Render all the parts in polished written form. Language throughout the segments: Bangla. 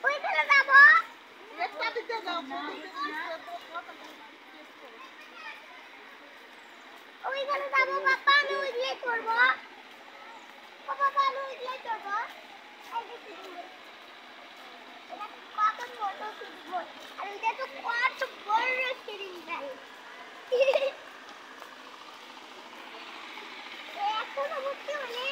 ওইখানে যাবো একটা দিকে যাও ওইখানে যাবো বাবা আমি ওইগুলাই করবো বাবা আমি ওইগুলাই করবো এই দেখি এটা কত ছোট ফুটবল আর এটা তো কত বড় স্টেডিয়াম ভাই এখনো ভর্তি হলে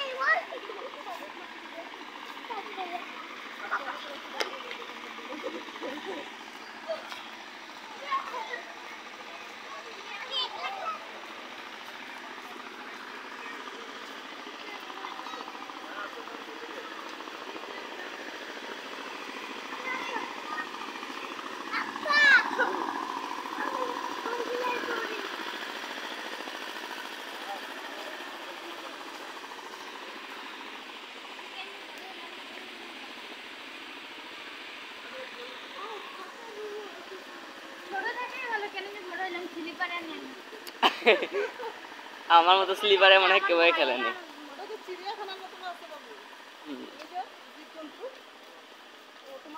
আমার মতো স্লিপারে মনে হয় কেউ খেলেনি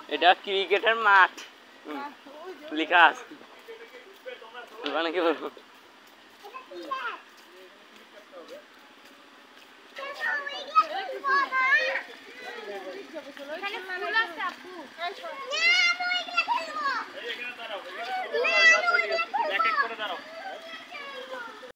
এটা ক্রিকেটের মাঠ লেখা আছে ওখানে কি বলবো এখানে ফুল আছে আপু